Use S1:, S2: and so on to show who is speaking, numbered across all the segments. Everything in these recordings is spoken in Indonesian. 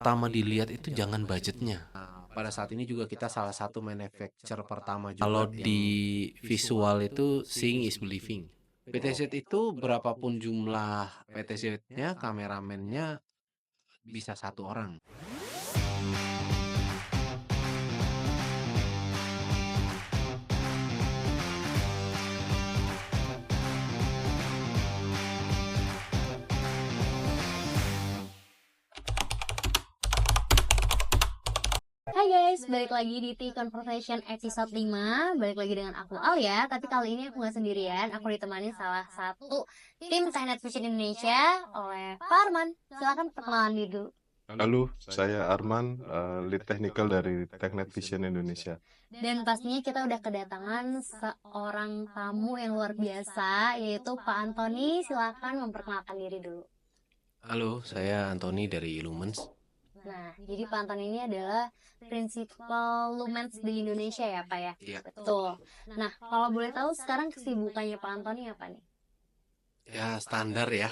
S1: pertama dilihat itu jangan budgetnya.
S2: Pada saat ini juga kita salah satu manufacturer pertama
S1: Kalau
S2: juga
S1: di
S2: yang
S1: visual itu seeing is believing.
S2: PTZ itu berapapun jumlah PTZ-nya, kameramennya bisa satu orang.
S3: Hai guys, balik lagi di T-Conversation episode 5. Balik lagi dengan aku Alia. Tapi kali ini aku gak sendirian. Aku ditemani salah satu tim Teknet Vision Indonesia oleh Pak Arman. Silahkan perkenalan diri dulu.
S4: Halo, saya Arman, lead technical dari Teknet Vision Indonesia.
S3: Dan pastinya kita udah kedatangan seorang tamu yang luar biasa, yaitu Pak Antoni. Silahkan memperkenalkan diri dulu.
S1: Halo, saya Anthony dari Lumens.
S3: Nah, jadi Pak Antoni ini adalah prinsipal Lumens di Indonesia ya Pak ya?
S1: Iya.
S3: Betul. Nah, kalau boleh tahu sekarang kesibukannya Pak Antoni apa nih?
S1: Ya standar ya.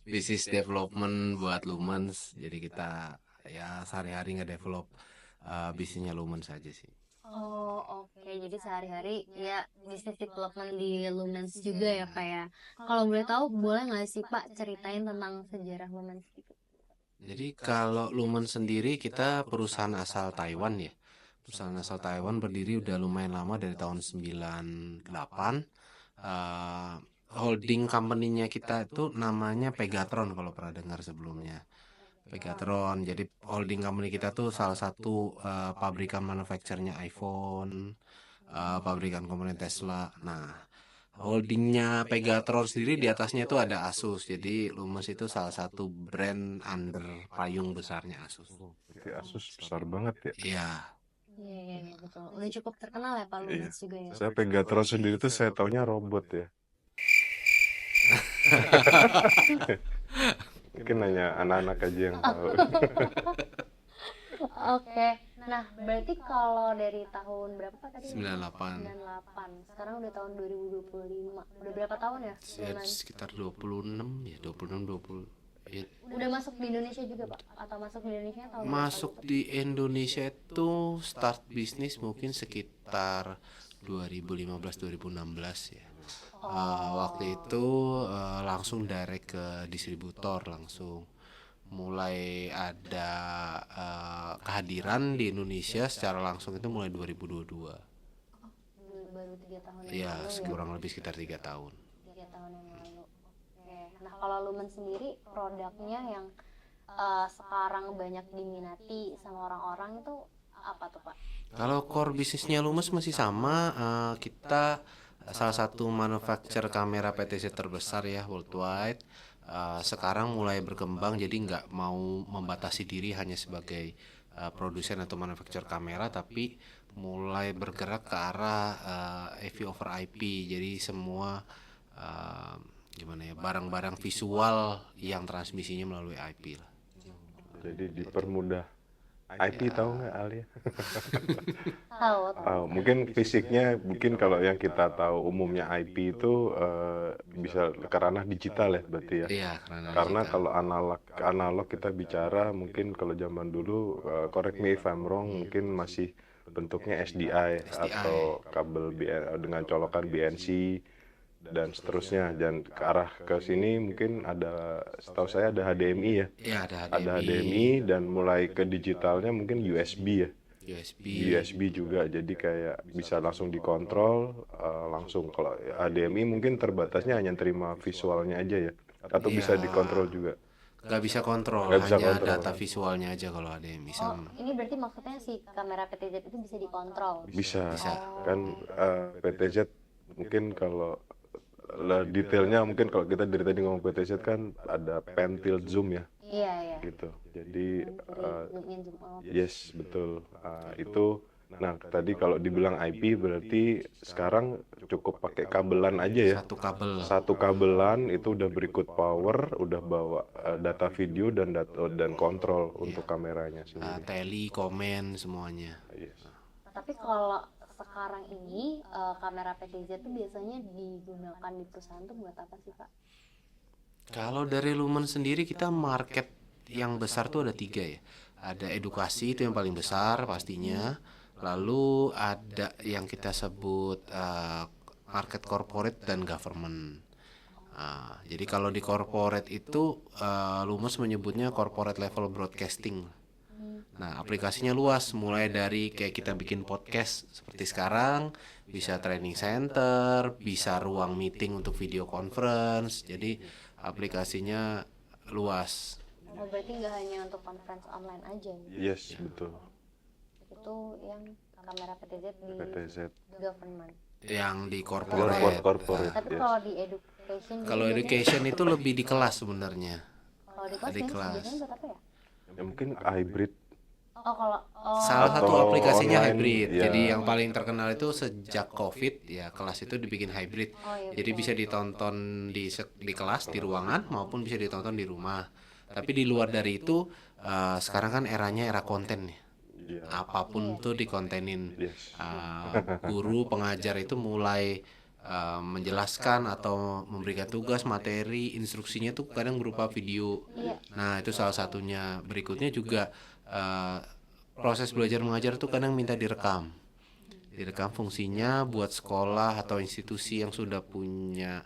S1: Business development buat Lumens. Jadi kita ya sehari-hari nge-develop bisnisnya Lumens saja sih.
S3: Oh, oke. Jadi sehari-hari ya business development di Lumens juga ya Pak ya. Kalau boleh tahu, boleh nggak sih Pak ceritain tentang sejarah Lumens gitu?
S1: Jadi kalau Lumens sendiri kita perusahaan asal Taiwan ya. Perusahaan asal Taiwan berdiri udah lumayan lama dari tahun 98. Eh, Holding company-nya kita itu namanya Pegatron kalau pernah dengar sebelumnya. Pegatron. Jadi holding company kita tuh salah satu pabrikan manufacturernya iPhone, pabrikan komponen Tesla. Nah, holdingnya Pegatron sendiri di atasnya itu ada Asus. Jadi Lumens itu salah satu brand under payung besarnya Asus.
S4: Jadi Asus besar banget ya.
S1: Iya.
S3: Iya, betul. Udah cukup terkenal ya Pak
S4: Iya.
S3: Lumens juga ya.
S4: Saya Pegatron sendiri tuh saya taunya robot ya. Mungkin hanya anak-anak aja yang tahu.
S3: Oke. Nah, berarti kalau dari tahun berapa Pak tadi?
S1: 98.
S3: 98. Sekarang udah tahun 2025. Udah berapa tahun ya?
S1: Ya,
S3: Lumens?
S1: sekitar 26 ya, 26 20. Ya,
S3: Udah masuk di Indonesia juga Pak? Atau masuk di Indonesia tahun berapa
S1: masuk
S3: gitu?
S1: di Indonesia itu start bisnis mungkin sekitar 2015-2016 ya. Waktu itu langsung direct ke distributor, langsung mulai ada kehadiran di Indonesia secara langsung itu mulai 2022.
S3: Baru 3 tahun yang
S1: Ya,
S3: lalu ya?
S1: kurang lebih sekitar 3 tahun.
S3: 3 tahun yang lalu. Oke. Nah, kalau Lumens sendiri produknya yang sekarang banyak diminati sama orang-orang itu apa tuh Pak?
S1: Kalau core bisnisnya Lumens masih sama, kita salah satu manufacturer kamera PTZ terbesar ya worldwide. Sekarang mulai berkembang, jadi nggak mau membatasi diri hanya sebagai produsen atau manufacturer kamera, tapi mulai bergerak ke arah AV over IP. Jadi semua uh, gimana ya, barang-barang visual yang transmisinya melalui IP lah.
S4: Jadi dipermudah. IP tahu nggak Alia?
S3: Tahu.
S4: Mungkin fisiknya, mungkin kalau yang kita tahu umumnya IP itu bisa ke ranah digital ya berarti ya.
S1: Iya,
S4: Karena kalau analog kita bicara mungkin kalau zaman dulu, correct me if I'm wrong, mungkin masih bentuknya SDI atau kabel dengan colokan BNC dan seterusnya, dan ke arah ke sini mungkin ada, setahu saya ada HDMI ya.
S1: ya
S4: Ada HDMI dan mulai ke digitalnya mungkin USB ya. USB juga, jadi kayak bisa langsung dikontrol langsung. Kalau HDMI mungkin terbatasnya hanya terima visualnya aja ya, atau bisa dikontrol juga.
S1: Nggak bisa kontrol,
S4: Nggak bisa
S1: hanya
S4: kontrol.
S1: data visualnya aja kalau HDMI sama.
S3: Ini berarti maksudnya si kamera PTZ itu bisa dikontrol?
S4: Bisa.
S1: Bisa.
S4: Kan PTZ mungkin kalau detailnya, mungkin kalau kita dari tadi ngomong PTZ kan ada pan tilt zoom ya
S3: Iya.
S4: gitu. Jadi
S3: Zoom in, zoom out.
S4: yes, betul. Itu, nah tadi kalau dibilang IP berarti sekarang cukup pakai kabelan aja ya. Satu kabelan itu udah berikut power, udah bawa data video dan kontrol untuk kameranya sendiri.
S1: Tele, komen, semuanya.
S4: Yes.
S3: Tapi kalau sekarang ini kamera PTZ itu biasanya digunakan di perusahaan tuh buat apa sih Pak?
S1: Kalau dari Lumen sendiri kita market yang besar tuh ada 3 ya. Ada edukasi itu yang paling besar pastinya. Lalu ada yang kita sebut market corporate dan government. Jadi kalau di corporate itu Lumens menyebutnya corporate level broadcasting. Nah, aplikasinya luas, mulai dari kayak kita bikin podcast seperti sekarang, bisa training center, bisa ruang meeting untuk video conference. Jadi aplikasinya luas.
S3: Oh, berarti nggak hanya untuk conference online aja ya?
S4: Yes, betul.
S3: Itu yang kamera PTZ di
S4: PTZ.
S3: government.
S1: Yang di
S4: Corporate,
S1: corporate.
S3: Tapi
S4: yes.
S3: kalau di education
S1: Kalau
S3: jadi
S1: education itu lebih di kelas sebenarnya.
S3: kalau di kelas
S1: di kelas.
S3: biasanya buat apa ya?
S4: Ya, mungkin hybrid.
S3: Oh, kalau
S1: Salah satu
S4: Atau
S1: aplikasinya
S4: online,
S1: hybrid.
S4: ya.
S1: Jadi yang paling terkenal itu sejak COVID ya kelas itu dibikin hybrid.
S3: Oh, iya,
S1: Jadi
S3: betul.
S1: bisa ditonton di kelas di ruangan maupun bisa ditonton di rumah. Tapi di luar dari itu sekarang kan eranya era konten ya.
S4: Iya.
S1: Apapun tuh dikontenin.
S4: Yes.
S1: Guru pengajar itu mulai menjelaskan atau memberikan tugas materi instruksinya tuh kadang berupa video.
S3: Iya.
S1: Nah itu salah satunya. Berikutnya juga proses belajar mengajar tuh kadang minta direkam. Direkam fungsinya buat sekolah atau institusi yang sudah punya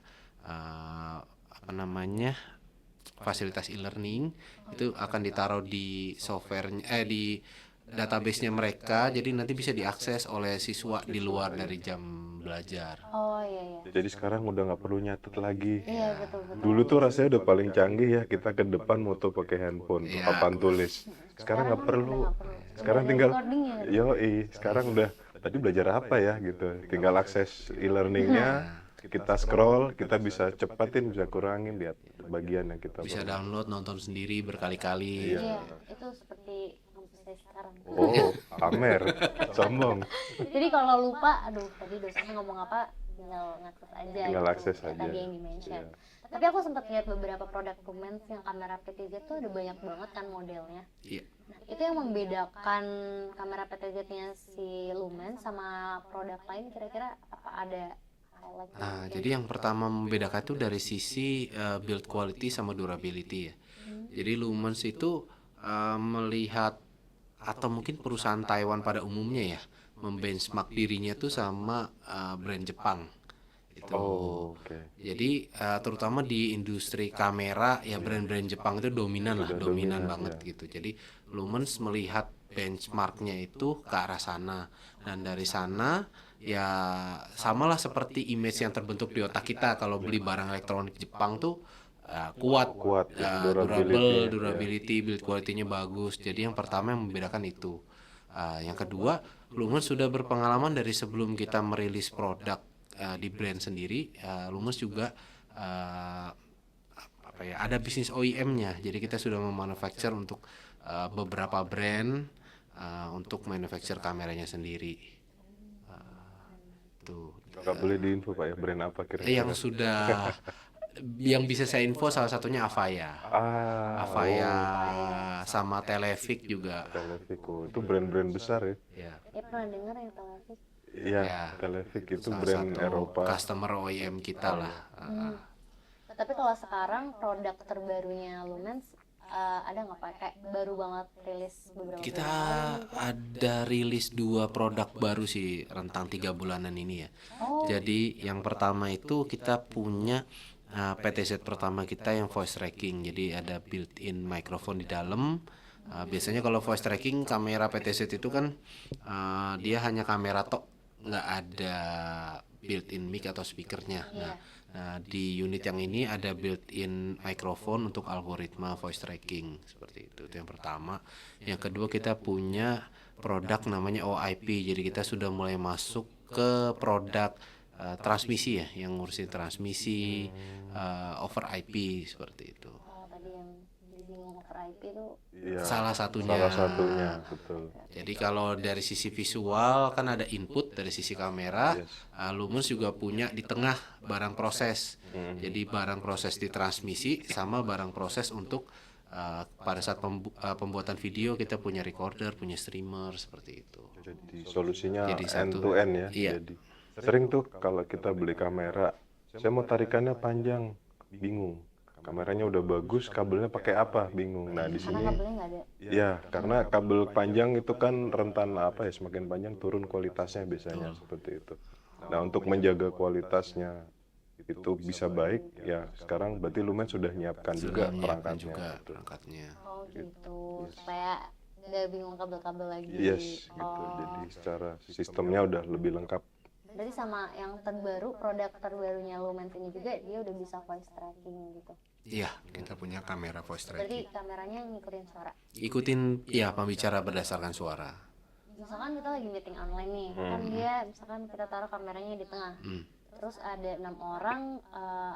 S1: fasilitas e-learning itu akan ditaruh di softwarenya di database-nya mereka, jadi nanti bisa diakses oleh siswa di luar dari jam belajar.
S3: Oh, iya.
S4: Jadi sekarang udah nggak perlu nyatet lagi.
S3: Iya, betul.
S4: Dulu tuh rasanya udah paling canggih ya, kita ke depan moto pakai handphone,
S1: Iya.
S4: papan tulis. Sekarang nggak perlu. Sekarang
S3: Udah ada
S4: tinggal,
S3: recordingnya gitu.
S4: yoi, sekarang udah, tadi belajar apa ya gitu. Tinggal akses e-learningnya, kita scroll, kita bisa cepatin, bisa kurangin, lihat bagian yang kita
S1: Bisa
S4: perlu.
S1: download, nonton sendiri berkali-kali.
S3: Iya, itu seperti kampus saya sekarang.
S4: Oh, pamer, sombong.
S3: Jadi kalau lupa, aduh tadi dosennya ngomong apa, tinggal ngakses aja.
S4: Tinggal
S3: gitu.
S4: akses
S3: Kayak
S4: aja.
S3: Tadi yang di-mention.
S4: Iya.
S3: Tapi aku sempat lihat beberapa produk Lumens yang kamera PTZ tuh ada banyak banget kan modelnya.
S1: Iya.
S3: Nah, itu yang membedakan kamera PTZ-nya si Lumens sama produk lain kira-kira apa ada highlight?
S1: Nah, jadi yang pertama membedakan itu dari sisi build quality sama durability ya. Jadi Lumens itu melihat atau mungkin perusahaan Taiwan pada umumnya ya membenchmark dirinya tuh sama brand Jepang. Itu.
S4: Oh, oke.
S1: Jadi terutama di industri kamera ya brand-brand Jepang itu dominan lah,
S4: Udah
S1: dominan
S4: dominan,
S1: banget
S4: ya.
S1: gitu. Jadi Lumens melihat benchmarknya itu ke arah sana dan dari sana ya samalah seperti image yang terbentuk di otak kita kalau beli barang elektronik Jepang tuh kuat,
S4: Kuat, ya, durability-nya,
S1: durability, build quality-nya bagus. Jadi yang pertama yang membedakan itu. Yang kedua, Lumens sudah berpengalaman dari sebelum kita merilis produk di brand sendiri. Lumens juga ada bisnis OEM-nya. Jadi kita sudah memanufacture untuk beberapa brand untuk manufacture kameranya sendiri. Tuh.
S4: Nggak boleh diinfo Pak ya, brand apa kira-kira?
S1: Yang sudah yang bisa saya info salah satunya Avaya. Avaya sama Televic juga.
S4: Televico itu brand-brand besar ya.
S1: Ya.
S3: Ya pernah dengar yang Televic.
S4: Iya,
S1: Ya.
S4: Televic itu
S1: Salah
S4: brand
S1: satu
S4: Eropa.
S1: customer OEM kita lah.
S3: Tapi kalau sekarang produk terbarunya Lumens ada nggak Pak? Kayak baru banget rilis beberapa
S1: Kita
S3: bulan lalu.
S1: ada rilis 2 produk baru sih rentang 3 bulanan ini ya. Jadi yang pertama itu kita punya PTZ pertama kita yang voice tracking. Jadi ada built-in microphone di dalam. Biasanya kalau voice tracking kamera PTZ itu kan dia hanya kamera tok, nggak ada built-in mic atau speakernya. Nah, di unit yang ini ada built-in microphone untuk algoritma voice tracking seperti itu. Itu yang pertama. Yang kedua kita punya produk namanya OIP. Jadi kita sudah mulai masuk ke produk transmisi ya, yang ngurusin transmisi over IP seperti itu.
S3: Oh, tadi yang disinggung over IP itu
S4: Iya,
S1: Salah satunya.
S4: salah satunya, betul.
S1: Jadi kalau dari sisi visual kan ada input dari sisi kamera, Lumens juga punya di tengah barang proses. Jadi barang proses di transmisi sama barang proses untuk pada saat pembuatan video kita punya recorder, punya streamer seperti itu.
S4: Jadi solusinya
S1: Jadi
S4: end
S1: satu.
S4: to end ya.
S1: Iya.
S4: Jadi sering tuh kalau kita beli kamera, saya mau tarikannya panjang, bingung. kameranya udah bagus, kabelnya pakai apa? Bingung. Nah, di
S3: Karena
S4: sini
S3: kabelnya nggak ada.
S4: ya, karena kabel panjang itu kan rentan apa ya, semakin panjang turun kualitasnya biasanya seperti itu. Nah, untuk menjaga kualitasnya itu bisa baik, ya sekarang berarti Lumen sudah nyiapkan juga
S1: Sudah menyiapkan
S4: perangkatnya.
S1: juga
S4: Gitu.
S1: perangkatnya.
S3: Oh gitu, supaya nggak bingung kabel-kabel lagi.
S4: Yes, gitu.
S3: Oh,
S4: Jadi secara sistemnya udah lebih lengkap.
S3: berarti sama yang terbaru, produk terbarunya Lumens ini juga dia udah bisa voice tracking gitu.
S1: Iya, kita punya kamera voice
S3: Berarti
S1: tracking.
S3: kameranya ngikutin suara.
S1: Ikutin ya pembicara berdasarkan suara.
S3: Misalkan kita lagi meeting online nih, kan dia misalkan kita taruh kameranya di tengah. Terus ada 6 orang,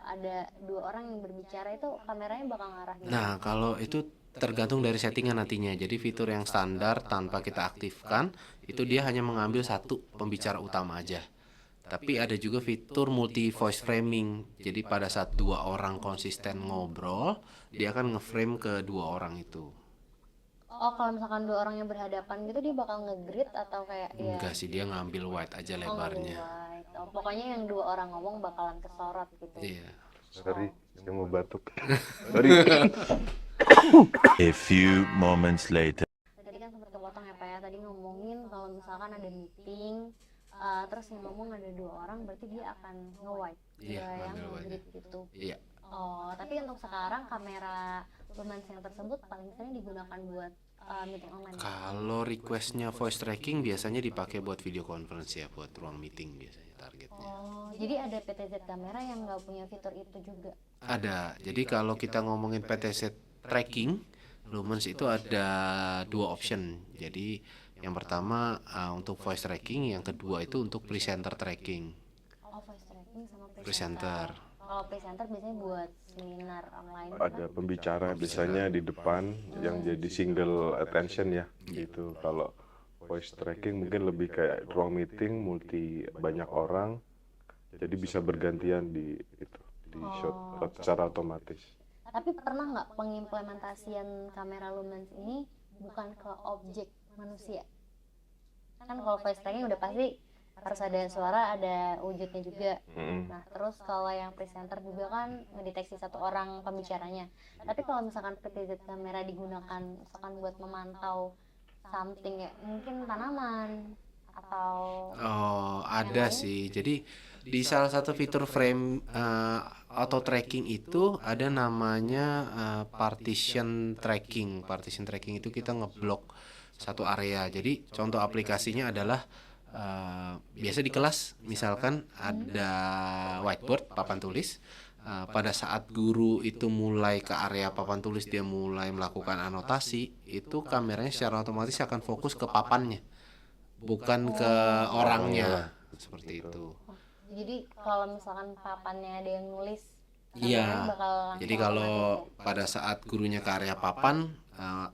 S3: ada 2 orang yang berbicara, itu kameranya bakal ngarah gitu.
S1: Nah, kalau itu tergantung dari settingan nantinya. Jadi fitur yang standar tanpa kita aktifkan itu dia hanya mengambil satu pembicara utama aja. Tapi ada juga fitur multi voice framing. Jadi pada saat 2 orang konsisten ngobrol, dia akan ngeframe ke 2 orang itu.
S3: Oh, kalau misalkan 2 orang yang berhadapan gitu dia bakal nge-grid atau kayak ya
S1: Enggak sih, dia ngambil wide aja lebarnya.
S3: nge-wide. Oh, pokoknya yang 2 orang ngomong bakalan kesorot gitu.
S1: Iya.
S4: Sorry, saya mau batuk. Sorry.
S5: A few moments later.
S3: Tadi kan sempat kepotong ya Pak ya, tadi ngomongin kalau misalkan ada meeting, terus yang ngomong ada 2 orang, berarti dia akan nge-wide,
S1: Iya,
S3: nggak yang
S1: ngambil
S3: nge-grid gitu.
S1: Iya.
S3: Oh, tapi untuk sekarang kamera Lumens yang tersebut paling sering digunakan buat meeting online.
S1: Kalau requestnya voice tracking biasanya dipakai buat video conference ya, buat ruang meeting biasanya targetnya.
S3: Oh, jadi ada PTZ kamera yang nggak punya fitur itu juga.
S1: Ada. Jadi kalau kita ngomongin PTZ tracking, Lumens itu ada 2 option. Jadi yang pertama untuk voice tracking, yang kedua itu untuk presenter tracking.
S3: Oh, voice tracking sama
S1: Presenter.
S3: Kalau presenter biasanya buat seminar online.
S4: Ada pembicara biasanya di depan yang jadi single attention ya, gitu. Kalau voice tracking mungkin lebih kayak ruang meeting multi banyak orang, jadi bisa bergantian di shot secara otomatis.
S3: Tapi pernah nggak pengimplementasian kamera Lumens ini bukan ke objek manusia? Kan kalau voice tracking udah pasti harus ada suara, ada wujudnya juga. Nah, terus kalau yang presenter juga kan mendeteksi 1 orang pembicaranya. Tapi kalau misalkan PTZ kamera digunakan misalkan buat memantau something ya, mungkin tanaman atau
S1: Oh, ada sih. Jadi di salah satu fitur frame auto tracking itu ada namanya partition tracking. Partition tracking itu kita ngeblok satu area. Jadi contoh aplikasinya adalah biasa di kelas misalkan ada whiteboard papan tulis. Pada saat guru itu mulai ke area papan tulis, dia mulai melakukan anotasi, itu kameranya secara otomatis akan fokus ke papannya, bukan ke orangnya, seperti itu.
S3: jadi kalau misalkan papannya ada yang nulis,
S1: Iya.
S3: kameranya bakal langsung
S1: Jadi kalau
S3: otomatis
S1: pada saat gurunya ke area papan,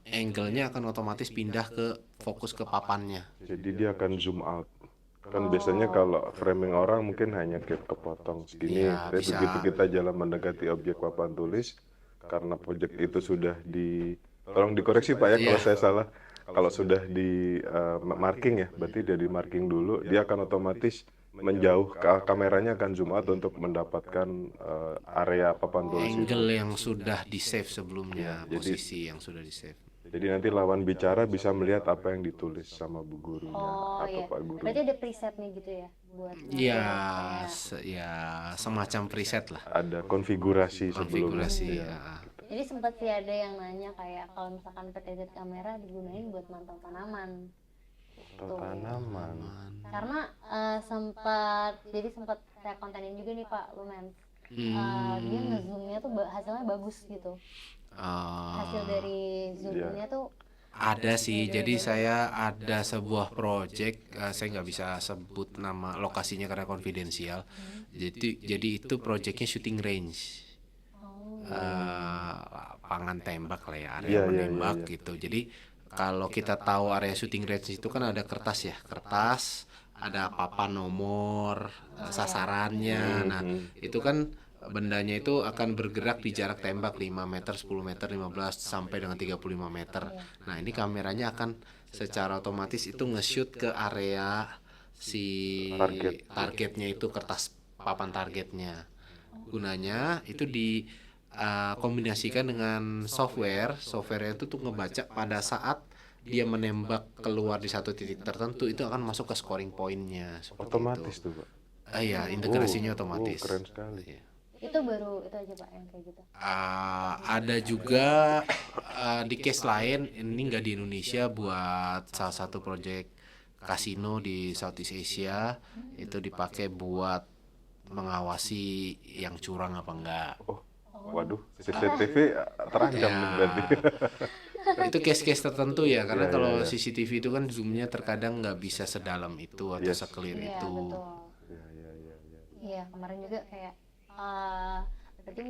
S1: angle-nya akan otomatis pindah ke fokus ke papannya.
S4: Jadi dia akan zoom out. Kan biasanya kalau framing orang mungkin hanya kepotong segini,
S1: Iya,
S4: tapi
S1: bisa.
S4: begitu kita jalan mendekati objek papan tulis, karena proyek itu sudah tolong dikoreksi Pak ya kalau saya salah. Kalau sudah di marking ya, berarti dia di marking dulu, dia akan otomatis menjauh, kameranya akan zoom out untuk mendapatkan area papan tulis itu.
S1: Angle yang sudah di save sebelumnya, posisi yang sudah di save.
S4: Jadi nanti lawan bicara bisa melihat apa yang ditulis sama bu gurunya
S3: Oh
S4: atau
S3: iya,
S4: pak guru.
S3: berarti ada presetnya gitu ya buat
S1: Ya,
S3: kayak-
S1: ya semacam preset lah,
S4: Ada konfigurasi sebelumnya.
S1: konfigurasi
S4: Iya.
S1: ya.
S3: Jadi sempat sih ada yang nanya kayak kalau misalkan PTZ kamera digunain buat mantau tanaman.
S4: Atau tanaman.
S3: Karena sempat saya kontenin juga nih Pak Lumens. Dia ngezoomnya tuh hasilnya bagus gitu. Hasil dari zoomnya tuh
S1: Ada sih, jadi saya ada sebuah project, saya nggak bisa sebut nama lokasinya karena konfidensial. Jadi itu projectnya shooting range, lapangan tembak lah ya, area
S4: Iya,
S1: menembak
S4: iya.
S1: gitu. Jadi kalau kita tahu area shooting range itu kan ada kertas ya, kertas, ada papan nomor, sasarannya. Nah, itu kan bendanya itu akan bergerak di jarak tembak 5 meter, 10 meter, 15 sampai dengan 35 meter. Nah, ini kameranya akan secara otomatis itu nge-shoot ke area si targetnya itu, kertas papan targetnya. Gunanya itu di kombinasikan dengan software itu tuh ngebaca pada saat dia menembak keluar di satu titik tertentu, itu akan masuk ke scoring pointnya seperti
S4: Otomatis
S1: itu.
S4: tuh Pak.
S1: Iya, integrasinya otomatis.
S4: Keren sekali.
S1: Iya.
S3: Itu baru itu aja Pak yang kayak gitu.
S1: Ada juga di case lain, ini nggak di Indonesia, buat salah satu project kasino di Southeast Asia, itu dipakai buat mengawasi yang curang apa enggak.
S4: Waduh, CCTV terancam nih berarti.
S1: Itu case-case tertentu ya, karena
S4: Iya,
S1: kalau
S4: iya.
S1: CCTV itu kan zoomnya terkadang nggak bisa sedalam itu atau
S4: Yes.
S1: seclear
S3: Iya
S1: itu.
S3: betul.
S4: Iya.
S3: Iya kemarin juga kayak berarti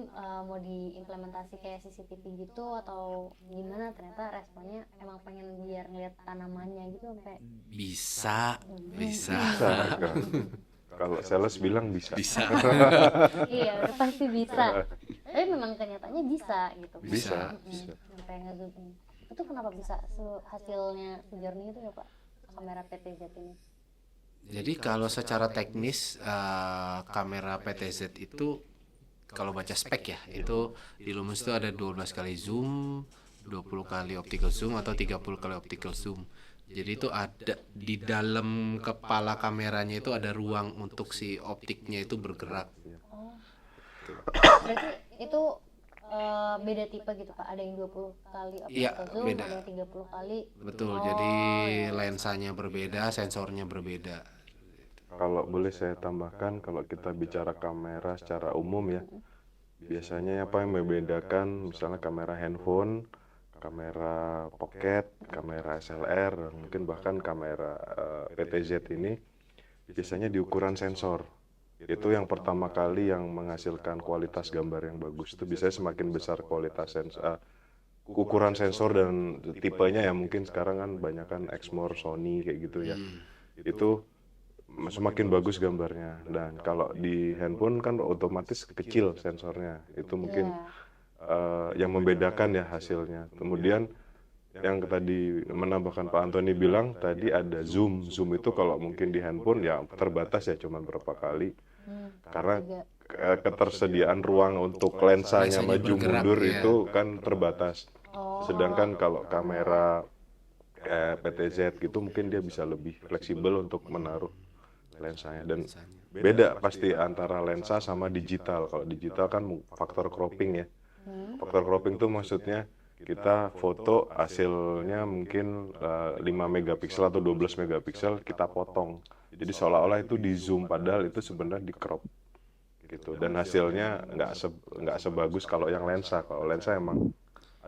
S3: mau diimplementasi kayak CCTV gitu atau gimana, ternyata responnya emang pengen biar ngeliat tanamannya gitu sampai
S1: Bisa.
S4: Bisa enggak? Kalau sales bilang bisa.
S3: iya udah pasti bisa, tapi memang kenyataannya bisa gitu.
S4: Bisa.
S3: Sampai ngezoom in. Itu kenapa bisa hasilnya sejernih itu ya Pak, kamera PTZ ini?
S1: Jadi kalau secara teknis kamera PTZ itu kalau baca spek ya, itu di Lumens itu ada 12 kali zoom, 20 kali optical zoom atau 30 kali optical zoom. Jadi itu ada di dalam kepala kameranya itu ada ruang untuk si optiknya itu bergerak.
S3: Berarti itu beda tipe gitu Pak, ada yang 20 kali
S1: Iya,
S3: optical zoom,
S1: beda.
S3: ada yang 30 kali.
S1: Betul, jadi lensanya berbeda, sensornya berbeda.
S4: Kalau boleh saya tambahkan, kalau kita bicara kamera secara umum ya, biasanya apa yang membedakan misalnya kamera handphone, kamera pocket, kamera SLR, dan mungkin bahkan kamera PTZ ini biasanya di ukuran sensor. Itu yang pertama kali yang menghasilkan kualitas gambar yang bagus. Itu biasanya semakin besar kualitas ukuran sensor dan tipenya ya, mungkin sekarang kan banyak kan Exmor, Sony kayak gitu ya. Itu semakin bagus gambarnya. Dan kalau di handphone kan otomatis kecil sensornya. Itu mungkin yang membedakan ya hasilnya. Kemudian yang tadi menambahkan Pak Antoni bilang tadi ada zoom. Zoom itu kalau mungkin di handphone ya terbatas ya, cuman berapa kali. Karena ketersediaan ruang untuk lensanya maju
S1: bergerak,
S4: mundur
S1: ya.
S4: itu kan terbatas. Sedangkan kalau kamera PTZ gitu mungkin dia bisa lebih fleksibel untuk menaruh lensanya, dan beda pasti antara lensa sama digital. Kalau digital kan faktor cropping ya. Faktor cropping tuh maksudnya kita foto hasilnya mungkin 5 megapiksel atau 12 megapiksel kita potong. Jadi seolah-olah itu di zoom padahal itu sebenarnya di crop gitu, dan hasilnya nggak sebagus kalau yang lensa. Kalau lensa emang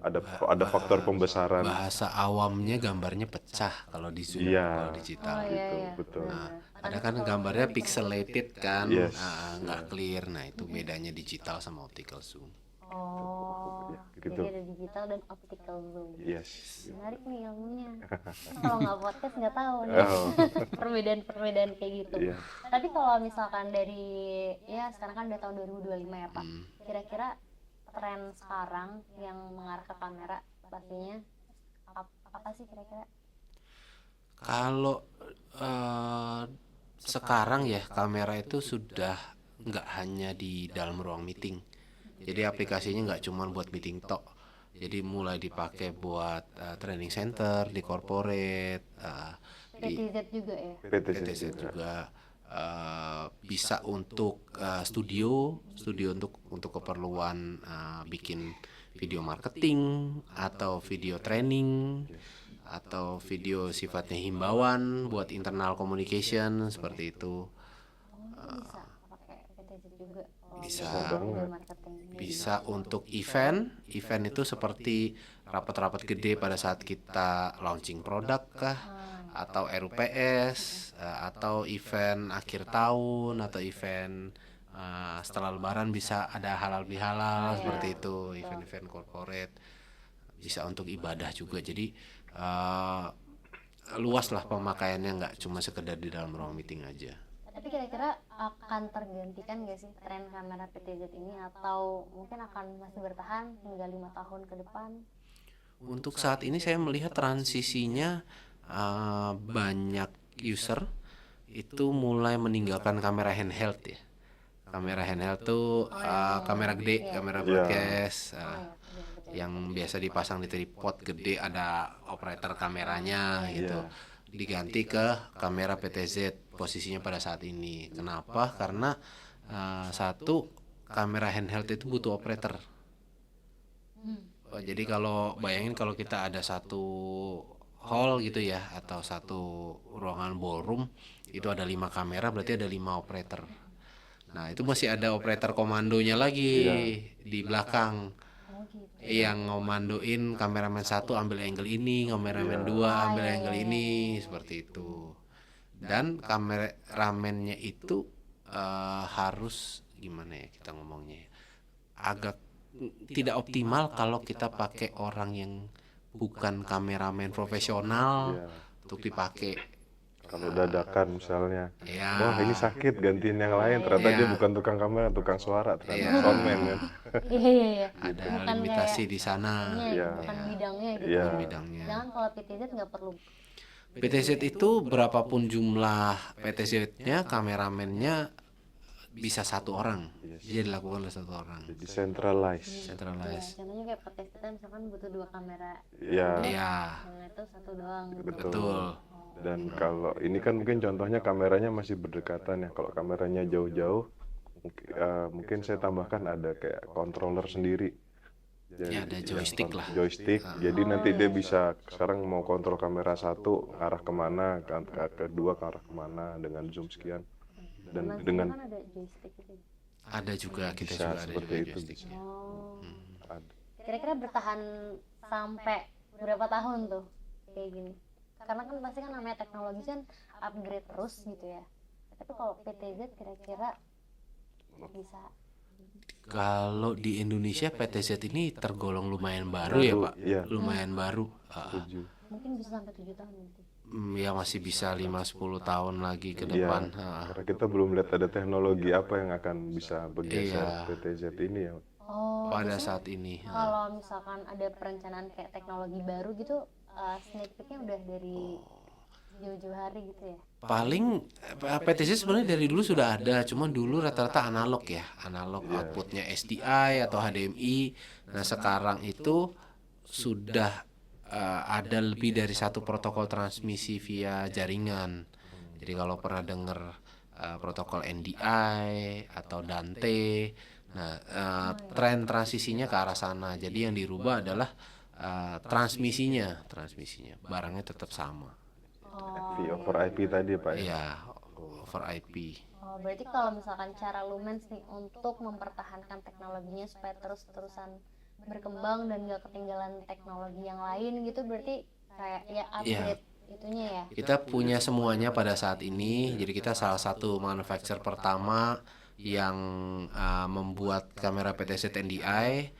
S4: ada faktor pembesaran.
S1: Bahasa awamnya gambarnya pecah kalau di zoom,
S4: Iya.
S1: kalau digital.
S4: Gitu, betul.
S1: Ada kan gambarnya pixelated kan,
S4: Yes.
S1: nggak clear. Nah itu bedanya digital sama optical zoom.
S4: Gitu.
S3: Jadi ada digital dan optical zoom.
S4: Yes.
S3: Menarik nih ilmunya. Kalau nggak podcast nggak tahu nih perbedaan-perbedaan kayak gitu.
S4: Iya.
S3: Tapi kalau misalkan dari ya sekarang kan udah tahun 2025 ya Pak. Kira-kira tren sekarang yang mengarah ke kamera pastinya apa sih kira-kira?
S1: Kalau sekarang ya kamera itu sudah nggak hanya di dalam ruang meeting. Jadi aplikasinya nggak cuma buat meeting tok. Jadi mulai dipakai buat training center, di corporate, di
S3: PTZ juga ya.
S1: PTZ juga, bisa untuk studio untuk keperluan bikin video marketing atau video training atau video sifatnya himbauan buat internal communication seperti itu.
S3: Bisa pakai PTZ juga.
S1: Bisa.
S3: Video marketing.
S1: Bisa untuk event itu seperti rapat-rapat gede pada saat kita launching produk kah, atau RUPS, atau event akhir tahun, atau event setelah lebaran bisa ada halal bihalal seperti itu, event-event corporate. Bisa untuk ibadah juga. Jadi luas lah pemakaiannya, nggak cuma sekedar di dalam ruang meeting aja.
S3: Tapi kira-kira akan tergantikan gak sih tren kamera PTZ ini, atau mungkin akan masih bertahan hingga 5 tahun ke depan?
S1: Untuk saat ini saya melihat transisinya banyak user itu mulai meninggalkan kamera handheld ya. Kamera handheld tuh kamera gede, kamera
S4: Iya.
S1: broadcast
S3: Oh, iya,
S1: yang biasa dipasang di tripod gede, ada operator kameranya gitu.
S4: Iya.
S1: Diganti ke kamera PTZ posisinya pada saat ini. Kenapa? Karena satu, kamera handheld itu butuh operator. Jadi kalau bayangin kalau kita ada satu hall gitu ya, atau satu ruangan ballroom, itu ada 5 kamera, berarti ada 5 operator. Nah itu masih ada operator komandonya lagi di belakang, yang ngomandoin kameramen 1 ambil angle ini, kameramen 2 ambil angle ini, seperti itu. Dan kameramennya itu harus gimana ya kita ngomongnya ya, agak tidak optimal kalau kita pakai orang yang bukan kameramen profesional untuk dipakai.
S4: Kalau dadakan misalnya,
S1: Ya.
S4: wah ini sakit gantiin yang lain, ternyata dia bukan tukang kamera, tukang suara, ternyata soundman kan.
S3: Iya.
S1: Ada
S3: Bukan
S1: limitasi
S3: kayak
S1: di sana.
S4: Iya.
S3: bukan bidangnya gitu.
S4: Iya.
S1: Bidangnya.
S3: Jangan kalau PTZ nggak perlu.
S1: PTZ itu berapapun jumlah PTZ-nya, kameramennya bisa 1 orang. Dia dilakukan oleh 1 orang.
S4: Jadi centralized.
S1: Centralized.
S3: Contohnya kayak podcast kita misalkan butuh 2 kamera,
S4: Ya,
S1: Iya,
S3: yang itu 1 doang.
S1: betul.
S4: dan kalau ini kan mungkin contohnya kameranya masih berdekatan ya. Kalau kameranya jauh-jauh, mungkin saya tambahkan ada kayak controller sendiri. Jadi,
S1: Ya, ada joystick lah.
S4: Joystick. Jadi nanti dia bisa sekarang mau kontrol kamera 1 arah kemana, kedua ke arah kemana dengan zoom sekian. Dan
S3: Mas
S4: dengan
S3: kan ada joystick gitu.
S1: Ada juga, kita
S4: bisa
S1: juga ada
S4: seperti
S1: juga
S4: itu
S1: joysticknya.
S3: Oh.
S4: ada.
S3: Kira-kira bertahan sampai berapa tahun tuh kayak gini? Karena kan pasti kan namanya teknologi kan upgrade terus gitu ya. Tapi kalau PTZ kira-kira bisa
S1: Kalau di Indonesia PTZ ini tergolong lumayan baru ya Pak.
S4: Iya.
S1: Lumayan baru.
S4: Setuju.
S3: mungkin bisa sampai 7 tahun nanti.
S1: Ya masih bisa 5-10 tahun lagi ke
S4: Iya,
S1: depan.
S4: karena kita belum lihat ada teknologi apa yang akan bisa bergeser
S1: Iya.
S4: PTZ ini ya.
S3: Oh,
S1: Pada
S3: biasanya
S1: saat ini.
S3: kalau misalkan ada perencanaan kayak teknologi baru gitu, sneak peeknya udah dari jauh-jauh hari gitu ya.
S1: Paling PTZ sebenarnya dari dulu sudah ada, cuma dulu rata-rata analog ya, analog outputnya SDI atau HDMI. Nah sekarang itu sudah ada lebih dari 1 protokol transmisi via jaringan. Jadi kalau pernah dengar protokol NDI atau Dante, nah tren transisinya ke arah sana. Jadi yang dirubah adalah transmisinya, barangnya tetap sama.
S4: Over IP tadi Pak ya.
S1: Iya, over IP.
S3: Oh, berarti kalau misalkan cara Lumens nih untuk mempertahankan teknologinya supaya terus-terusan berkembang dan gak ketinggalan teknologi yang lain gitu, berarti kayak ya upgrade itunya ya.
S1: Kita punya semuanya pada saat ini. Jadi kita salah satu manufacturer pertama yang membuat kamera PTZ NDI.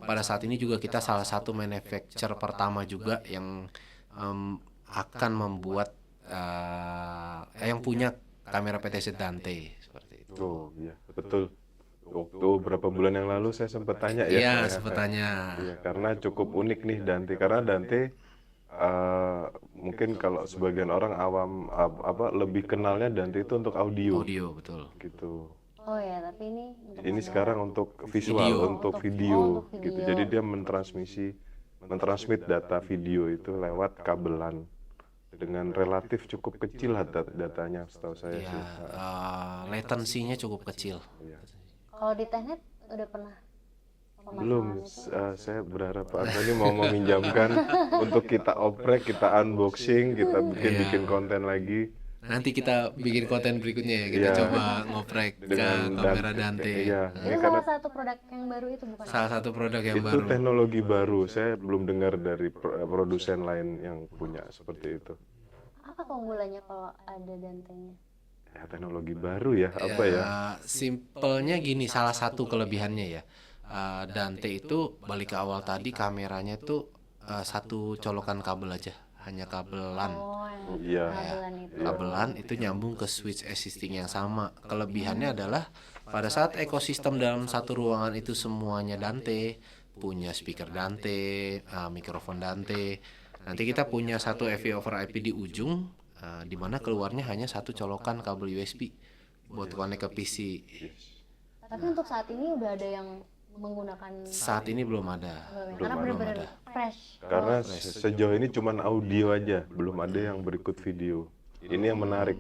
S1: Pada saat ini juga kita salah satu manufacturer pertama juga yang akan membuat yang punya kamera PTZ Dante seperti itu.
S4: Oh iya, betul. Waktu beberapa bulan yang lalu saya sempat tanya ya.
S1: Iya, sebetulnya.
S4: Iya, karena cukup unik nih Dante. Karena Dante mungkin kalau sebagian orang awam lebih kenalnya Dante itu untuk audio
S1: Audio, betul.
S4: gitu.
S3: Oh ya, tapi ini untuk
S4: Ini sekarang untuk visual,
S1: Video.
S4: untuk
S3: Untuk-
S4: video,
S3: oh, untuk
S4: gitu.
S3: video.
S4: Jadi dia mentransmit data video itu lewat kabelan dengan relatif cukup kecil lah datanya setahu saya
S1: Ya,
S4: sih.
S1: latensinya cukup kecil.
S4: Iya.
S3: kalau di Technet udah pernah pemasangan
S4: Belum,
S3: itu?
S4: saya berharap Pak Antoni mau meminjamkan untuk kita oprek, kita unboxing, kita bikin konten lagi
S1: Nanti kita bikin konten berikutnya ya. Kita
S4: Iya.
S1: coba ngoprek ke kamera Dante.
S4: Iya,
S3: Itu
S4: ini
S3: salah
S4: karena
S3: satu produk yang baru itu bukan?
S1: Salah satu produk yang
S4: itu
S1: baru.
S4: teknologi baru. Saya belum dengar dari produsen lain yang punya seperti itu.
S3: Apa keunggulannya kalau ada Dantenya?
S4: Ya, teknologi baru ya, apa ya?
S1: Simpelnya gini, salah satu kelebihannya ya. Dante itu balik ke awal tadi, kameranya tuh satu colokan kabel aja, hanya kabelan.
S3: Oh, yang
S4: Iya.
S3: kabelan itu.
S1: Kabelan itu nyambung ke switch existing yang sama. Kelebihannya adalah pada saat ekosistem dalam satu ruangan itu semuanya Dante, punya speaker Dante, mikrofon Dante. Nanti kita punya satu AV over IP di ujung, di mana keluarnya hanya satu colokan kabel USB. buat connect ke PC.
S4: Yes.
S3: Tapi untuk saat ini udah ada yang menggunakan
S1: Saat ini belum ada.
S3: karena
S1: belum
S3: benar-benar
S1: ada.
S3: fresh.
S4: Karena sejauh ini cuman audio aja, belum ada yang berikut video. Ini yang menarik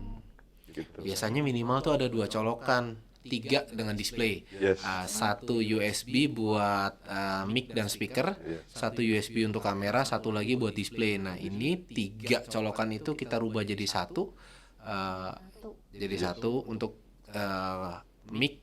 S4: gitu.
S1: Biasanya minimal tuh ada 2 colokan, 3 dengan display.
S4: Yes.
S1: 1 USB buat mic dan speaker, 1 USB untuk kamera, 1 lagi buat display. Nah ini 3 colokan itu kita rubah jadi satu, untuk mic.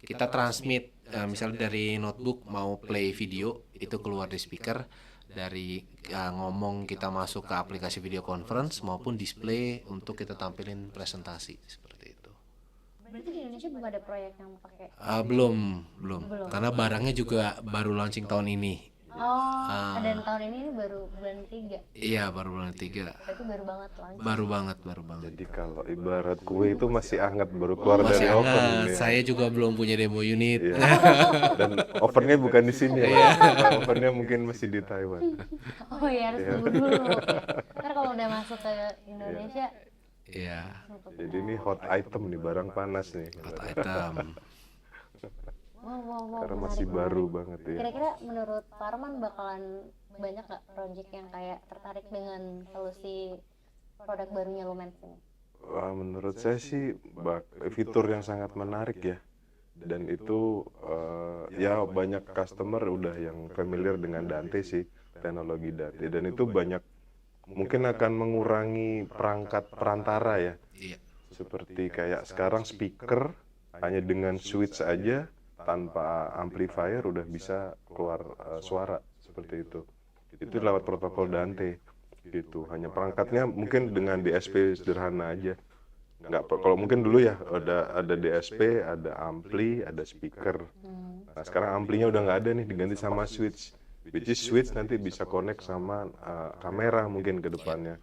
S1: Kita transmit misalnya dari notebook mau play video itu keluar di speaker, dari ngomong kita masuk ke aplikasi video conference maupun display untuk kita tampilin presentasi seperti itu.
S3: Berarti di Indonesia belum ada proyek yang pakai.
S1: Belum karena barangnya juga baru launching tahun ini.
S3: Dan tahun ini baru bulan 3.
S1: Iya, baru bulan 3.
S3: Berarti baru banget launching.
S1: Baru banget.
S4: Jadi kalau ibarat kue itu masih hangat, baru keluar
S1: Masih
S4: dari oven.
S1: hangat.
S4: Ya.
S1: Saya juga belum punya demo unit.
S4: Iya. Dan ovennya bukan di sini ya. Ovennya mungkin masih di Taiwan.
S3: Oh iya, harus tunggu dulu. Ntar kalau udah masuk ke Indonesia,
S1: Iya,
S4: Jadi ini hot item nih, barang panas nih.
S1: hot item.
S3: wow,
S4: Karena
S3: menarik,
S4: masih baru
S3: menarik.
S4: banget ya.
S3: Kira-kira menurut Pak Arman bakalan banyak gak project yang kayak tertarik dengan solusi produk barunya Lumens ini?
S4: Wah, menurut saya sih fitur yang sangat menarik ya. Dan itu ya banyak customer udah yang familiar dengan Dante sih, teknologi Dante. Dan itu banyak mungkin akan mengurangi perangkat perantara ya.
S1: Iya.
S4: Seperti kayak sekarang speaker hanya dengan switch aja tanpa amplifier udah bisa keluar suara seperti itu. Itu lewat protokol Dante gitu. Hanya perangkatnya mungkin dengan DSP sederhana aja. Kalau mungkin dulu ya ada DSP, ada ampli, ada speaker. Nah, sekarang amplinya udah nggak ada nih, diganti sama switch. Which is switch nanti bisa connect sama kamera mungkin ke depannya.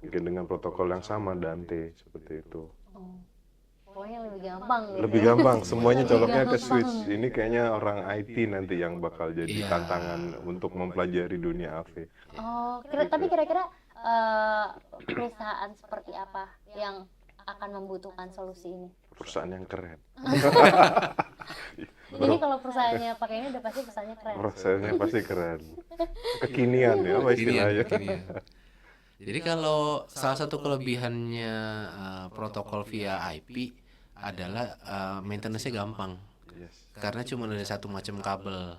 S4: Mungkin dengan protokol yang sama Dante seperti itu.
S3: Pokoknya lebih gampang gitu.
S4: Lebih gampang, semuanya
S3: Lebih
S4: coloknya ke
S3: gampang.
S4: switch. Ini kayaknya orang IT nanti yang bakal jadi
S1: Iya.
S4: tantangan untuk mempelajari dunia AV.
S3: Tapi kira-kira perusahaan seperti apa yang akan membutuhkan solusi ini?
S4: Perusahaan yang keren.
S3: Jadi kalau perusahaannya pakai ini udah pasti perusahaannya keren.
S4: Prosesnya pasti keren. Kekinian ya, apa istilahnya?
S1: Kekinian. Jadi kalau salah satu kelebihannya protokol via IP adalah maintenance-nya gampang.
S4: Yes.
S1: Karena cuma ada satu macam kabel.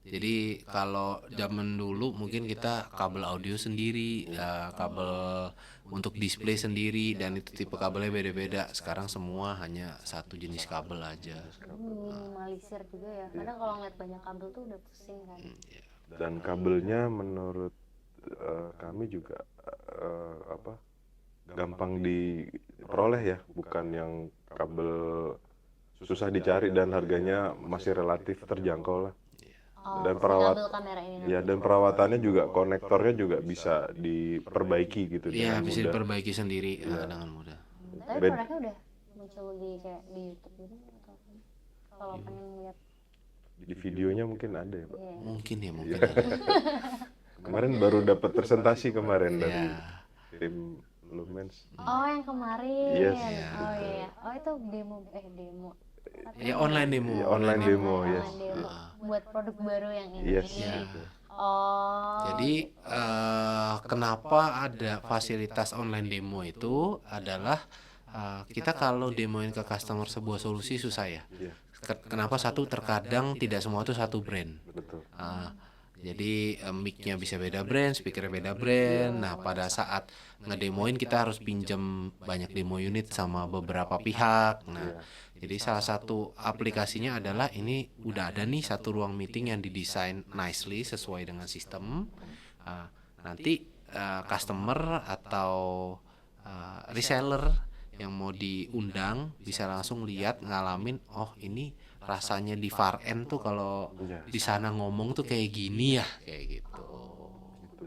S1: Jadi kalau zaman dulu mungkin kita kabel audio sendiri, kabel untuk display sendiri, dan itu tipe kabelnya beda-beda. Sekarang semua hanya satu jenis kabel aja.
S3: Minimalisir juga ya. Kadang kalau ngeliat banyak kabel tuh udah pusing kan.
S4: Dan kabelnya menurut kami juga gampang diperoleh ya, bukan yang kabel susah dicari dan harganya masih relatif terjangkau lah. Dan
S3: kabel kamera ini.
S4: ya, dan perawatannya juga, konektornya juga bisa diperbaiki gitu
S1: Iya,
S4: dengan
S1: bisa
S4: mudah.
S1: diperbaiki sendiri dengan mudah.
S3: Tapi
S4: Bed-
S3: produknya udah muncul di kayak di YouTube gitu atau apa? Kalau pengen lihat.
S4: Di videonya mungkin ada ya, Pak.
S3: Iya.
S1: Mungkin
S4: Iya.
S1: ada.
S4: Kemarin baru dapat presentasi kemarin dari
S1: Ya,
S4: tim Lumens.
S3: Oh, yang kemarin.
S4: Yes.
S3: Oh iya. Oh, itu demo.
S1: ya online demo.
S4: Ya, online demo,
S3: Online
S4: yes.
S3: demo. Buat produk baru yang ini.
S4: Yes.
S1: Ya.
S3: Oh.
S1: Jadi kenapa ada fasilitas online demo itu adalah kita kalau demoin ke customer sebuah solusi susah ya.
S4: Iya,
S1: Kenapa? Satu, terkadang tidak semua itu satu brand.
S4: betul.
S1: Jadi mic-nya bisa beda brand, speakernya beda brand. Nah, pada saat ngedemoin kita harus pinjam banyak demo unit sama beberapa pihak. Nah, jadi salah satu aplikasinya adalah ini udah ada nih satu ruang meeting yang didesain nicely sesuai dengan sistem. Nanti customer atau reseller yang mau diundang bisa langsung lihat, ngalamin, oh ini rasanya di far end tuh kalau
S4: Iya.
S1: di sana ngomong tuh kayak gini ya, kayak gitu.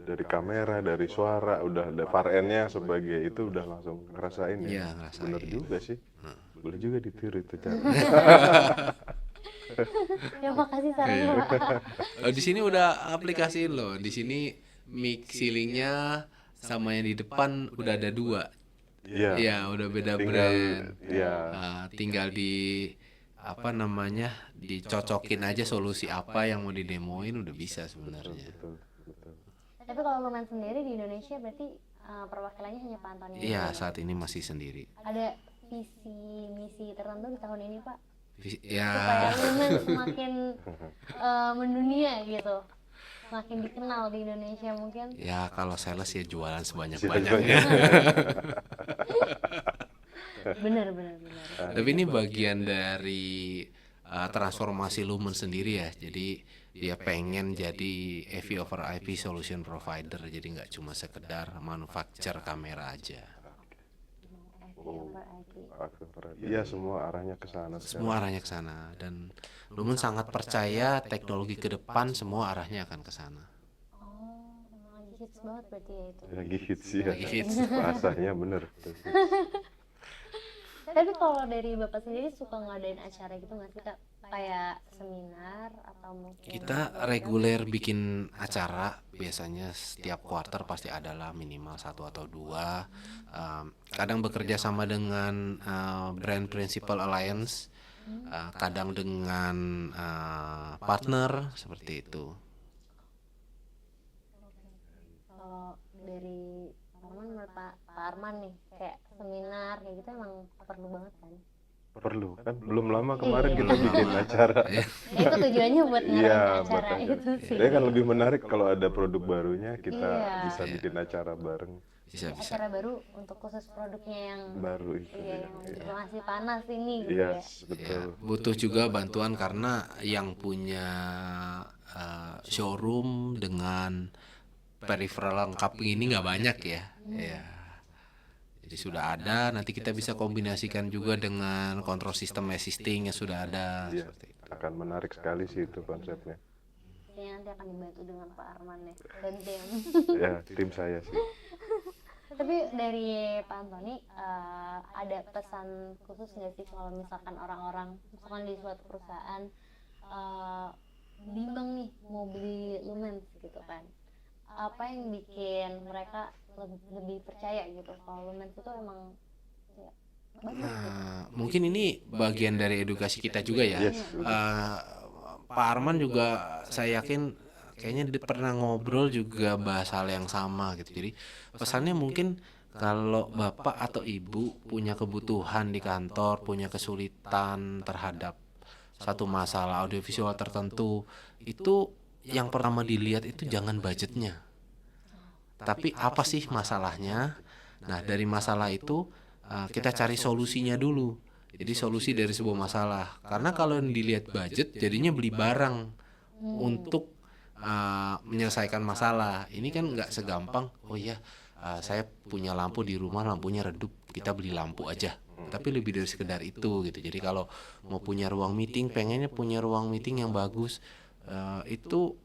S4: Dari kamera, dari suara, udah ada far end-nya sebagai itu udah langsung ngerasain ya.
S1: Iya, ngerasain.
S4: Bener juga sih. Boleh juga ditiru itu cara.
S3: Ya makasih sarannya. Pak.
S1: Di sini udah aplikasiin loh. Di sini mic ceilingnya sama yang di depan udah ada 2.
S4: Iya,
S1: Ya udah beda
S4: tinggal
S1: brand.
S4: ya
S1: Tinggal di apa namanya dicocokin aja solusi apa yang mau didemoin udah bisa sebenarnya.
S4: betul betul.
S3: Tapi kalau Lumen sendiri di Indonesia berarti perwakilannya hanya Pak Antoni aja
S1: Iya
S3: ya?
S1: saat ini masih sendiri.
S3: Ada visi misi tertentu di tahun ini Pak
S1: Ya
S3: supaya Lumen semakin mendunia gitu, semakin dikenal di Indonesia mungkin.
S1: ya kalau sales ya jualan
S4: Banyak.
S1: sebanyak-banyaknya.
S3: Benar benar benar.
S1: Tapi ini bagian dari transformasi Lumen sendiri ya. Jadi dia pengen jadi AV over IP solution provider. Jadi nggak cuma sekedar manufacture kamera aja.
S4: Iya, semua arahnya ke sana sekarang.
S1: Semua arahnya ke sana dan Lumen sangat percaya teknologi ke depan semua arahnya akan ke sana.
S3: Oh, emang lagi hits banget berarti ya itu.
S4: Lagi hits ya.
S1: Lagi hits.
S4: Bahasanya bener.
S3: Tapi kalau dari Bapak sendiri suka ngadain acara gitu nggak sih Kak? Kayak seminar atau mungkin
S1: Kita reguler bikin acara biasanya setiap quarter pasti adalah minimal 1 atau 2. Kadang bekerja sama dengan brand principal alliance, kadang dengan partner seperti itu.
S3: kalau dari Arman menurut Pak Arman nih kayak seminar kayak gitu emang perlu banget kan?
S4: Perlu kan, belum lama kemarin
S3: Iya.
S4: kita bikin acara.
S3: Ya, itu tujuannya buat
S4: Iya,
S3: ngadain
S4: buat
S3: acara
S4: acara.
S3: itu sih.
S4: Dia kan lebih menarik kalau ada produk barunya kita
S3: Iya.
S4: bisa bikin acara bareng
S1: Bisa.
S3: Acara baru untuk khusus produknya yang
S4: baru itu.
S3: iya, yang masih panas ini gitu
S4: Iya,
S3: ya.
S4: betul.
S1: Butuh juga bantuan karena yang punya showroom dengan peripheral lengkap ini nggak banyak ya. Ya. Jadi sudah ada, nanti kita bisa kombinasikan juga dengan control system assisting yang sudah ada.
S4: Iya,
S1: Seperti itu.
S4: akan menarik sekali sih itu konsepnya.
S3: Kayaknya nanti akan dibantu dengan Pak Arman ya dan tim.
S4: Ya, tim saya sih.
S3: Tapi dari Pak Antoni ada pesan khusus nggak sih kalau misalkan orang-orang misalkan di suatu perusahaan bimbang nih mau beli Lumen gitu kan, apa yang bikin mereka lebih percaya gitu kalau Lumen itu emang ya, bagus gitu.
S1: Mungkin ini bagian dari edukasi kita juga ya.
S4: Yes,
S1: Pak Arman juga saya yakin kayaknya pernah ngobrol juga bahas hal yang sama gitu. Jadi pesannya mungkin kalau bapak atau ibu punya kebutuhan di kantor, punya kesulitan terhadap satu masalah audiovisual tertentu, itu yang pertama dilihat itu jangan budgetnya, tapi apa sih masalahnya. Nah dari masalah itu kita cari solusinya dulu. Jadi solusi dari sebuah masalah. Karena kalau yang dilihat budget jadinya beli barang untuk menyelesaikan masalah. Ini kan nggak segampang. Oh iya, saya punya lampu di rumah, lampunya redup, kita beli lampu aja. Tapi lebih dari sekedar itu gitu. Jadi kalau mau punya ruang meeting, pengennya punya ruang meeting yang bagus, itu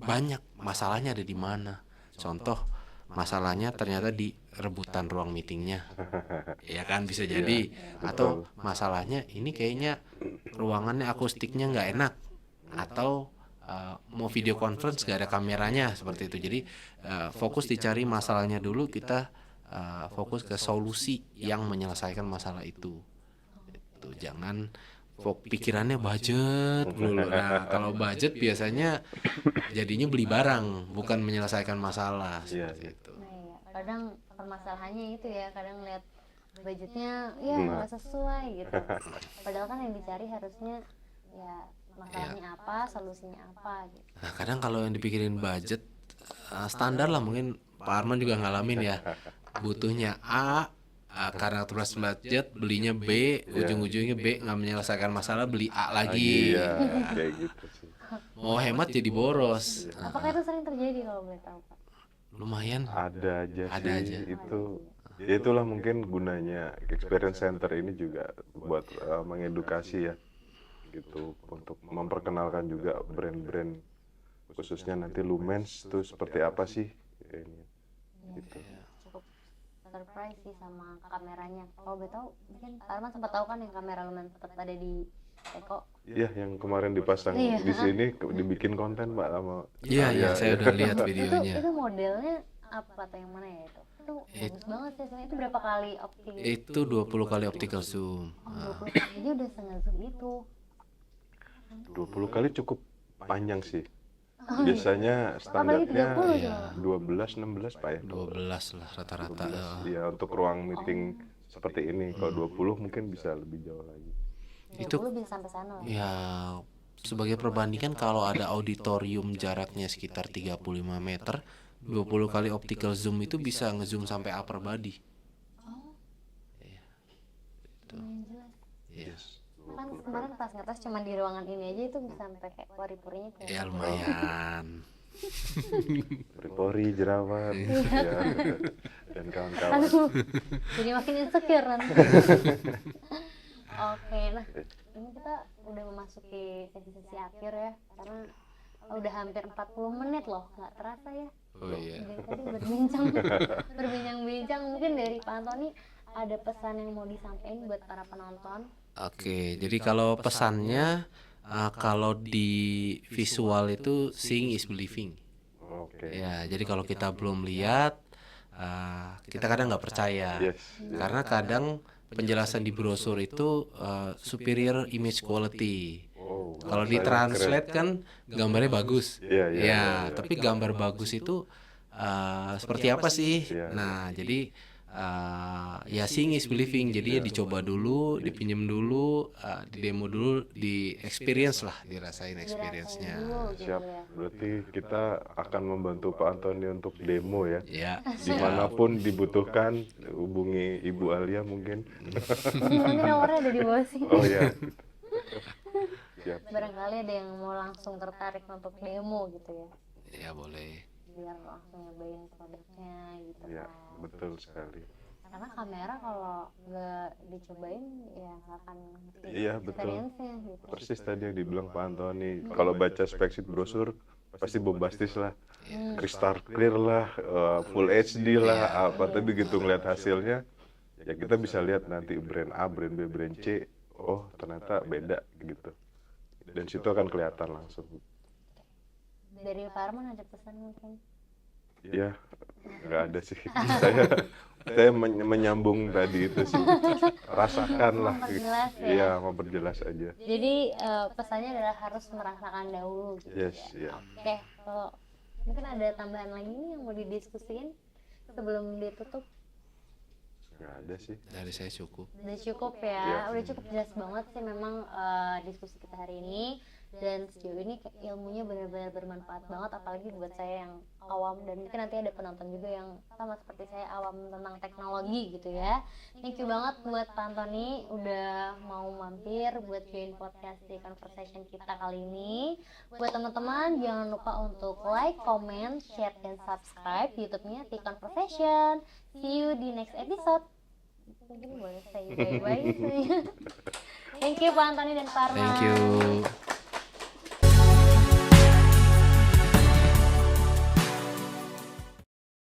S1: banyak masalahnya ada di mana. Contoh masalahnya ternyata di rebutan ruang meetingnya, ya kan bisa jadi. Atau masalahnya ini kayaknya ruangannya akustiknya nggak enak, atau mau video conference gak ada kameranya seperti itu. Jadi fokus dicari masalahnya dulu, kita fokus ke solusi yang menyelesaikan masalah itu. Itu jangan pikirannya budget dulu. Nah kalau budget biasanya jadinya beli barang bukan menyelesaikan masalah seperti itu.
S3: Nah ya, kadang permasalahannya itu ya, kadang lihat budgetnya ya
S4: Nah.
S3: nggak sesuai gitu. Padahal kan yang dicari harusnya ya masalahnya apa, solusinya apa gitu.
S1: Nah kadang kalau yang dipikirin budget standar lah, mungkin Pak Arman juga ngalamin ya, butuhnya A, karena terus budget belinya B, ujung-ujungnya B nggak menyelesaikan masalah, beli A lagi.
S4: Iya, kayak gitu sih.
S1: Mau hemat jadi boros.
S3: Apakah itu sering terjadi kalau boleh tahu Pak?
S1: Lumayan.
S4: Ada aja
S1: Ada
S4: sih
S1: aja.
S4: itu. Ya itulah mungkin gunanya Experience Center ini juga buat mengedukasi ya, gitu, untuk memperkenalkan juga brand-brand, khususnya nanti Lumens itu seperti apa sih ini, gitu.
S3: Cukup surprise sih sama kameranya. Kalau boleh tahu mungkin Pak Arman sempat tahu kan yang kamera Lumen sempat ada di Eko.
S4: Iya, yang kemarin dipasang
S3: Iya.
S4: di sini dibikin konten Pak sama.
S1: Iya, iya, saya udah lihat
S3: Itu
S1: videonya.
S3: modelnya apa atau yang mana ya itu? bagus banget sih. Sebenarnya itu berapa kali optik?
S1: Itu 20 kali optical zoom.
S3: Oh, 20 kali aja udah se-zoom itu.
S4: 20 kali cukup panjang sih.
S3: Oh, iya.
S4: Biasanya
S3: Apalagi
S4: standarnya
S3: 30
S1: Iya.
S3: coba.
S4: 12 16 Pak ya.
S1: 12 lah rata-rata.
S4: 12. Ya untuk ruang meeting seperti ini. Kalau 20 mungkin bisa lebih jauh lagi.
S3: 20
S1: Itu-
S3: bisa sampai sana lah.
S1: Ya, sebagai perbandingan kalau ada auditorium jaraknya sekitar 35 meter, 20 kali optical zoom itu bisa ngezoom sampai upper body.
S3: Lumayan jelas.
S1: Iya.
S3: Kan kemarin pas ngetes cuma di ruangan ini aja itu bisa sampai kayak pori-porinya kayak
S1: Ya lumayan.
S4: Pori, jerawat, ya, dan kawan-kawan.
S3: aduh, jadi makin insecure nanti. Oke, nah ini kita udah memasuki sesi-sesi akhir ya, karena udah hampir 40 menit loh, nggak terasa ya.
S1: Oh iya.
S3: Dari tadi berbincang-bincang, mungkin dari Pak Antoni ada pesan yang mau disampaikan buat para penonton.
S1: Oke, jadi kalau pesannya kalau di visual itu seeing is believing.
S4: Oke.
S1: Ya, jadi kalau kita belum lihat, kita kadang nggak percaya.
S4: Yes.
S1: Karena kadang penjelasan di brosur itu superior image quality.
S4: Oh,
S1: Kalau
S4: bahasa yang
S1: ditranslate
S4: keren.
S1: kan gambarnya bagus.
S4: Iya, iya,
S1: Ya,
S4: iya, iya.
S1: tapi gambar bagus itu seperti apa sih?
S4: Iya.
S1: Nah, jadi ya seeing is believing. Jadi ya dicoba dulu, dipinjam dulu, di demo dulu, di experience lah, dirasain experience-nya.
S3: Dirasain dulu gitu
S4: Siap.
S3: ya.
S4: Berarti kita akan membantu Pak Antoni untuk demo ya.
S1: Ya,
S4: Dimanapun dibutuhkan, hubungi Ibu Alia mungkin.
S3: Nanti nomornya ada di bawah sini.
S4: Oh ya. Siap.
S3: Barangkali ada yang mau langsung tertarik untuk demo gitu ya,
S1: ya boleh.
S3: biar langsung nyobain produknya gitu
S4: Ya,
S3: kan.
S4: betul sekali.
S3: Karena kamera kalau nggak dicobain ya nggak akan ngerti
S4: Iya, betul.
S3: experience-nya gitu.
S4: Persis tadi yang dibilang Pak Antoni. Kalau baca speksheet brosur pasti bombastis lah. Crystal clear lah, full HD lah, apa. Tapi begitu ngeliat hasilnya, ya kita bisa lihat nanti brand A, brand B, brand C. Oh, ternyata beda gitu. Dan situ akan kelihatan langsung.
S3: Dari Pak Arman ada pesan mungkin?
S4: Ya, nggak ada sih. Saya menyambung tadi itu sih. Rasakan lah.
S3: Memperjelas ya.
S4: Iya, memperjelas aja.
S3: Jadi pesannya adalah harus merasakan dahulu gitu
S4: Yes,
S3: ya.
S4: ya.
S3: Oke, kalau mungkin ada tambahan lagi nih yang mau didiskusiin sebelum ditutup.
S4: Nggak ada sih.
S1: Dari saya cukup.
S3: Udah cukup
S4: Iya.
S3: ya, udah cukup jelas banget sih memang diskusi kita hari ini. Dan sejauh ini ilmunya benar-benar bermanfaat banget, apalagi buat saya yang awam, dan mungkin nanti ada penonton juga yang sama seperti saya, awam tentang teknologi gitu ya. Thank you banget buat Pak Antoni udah mau mampir buat join podcast di conversation kita kali ini. Buat teman-teman jangan lupa untuk like, comment, share, dan subscribe YouTube-nya di Conversation. See you di next episode. Mungkin boleh say bye-bye. Thank you Pak Antoni dan Pak Arman.
S1: Thank you.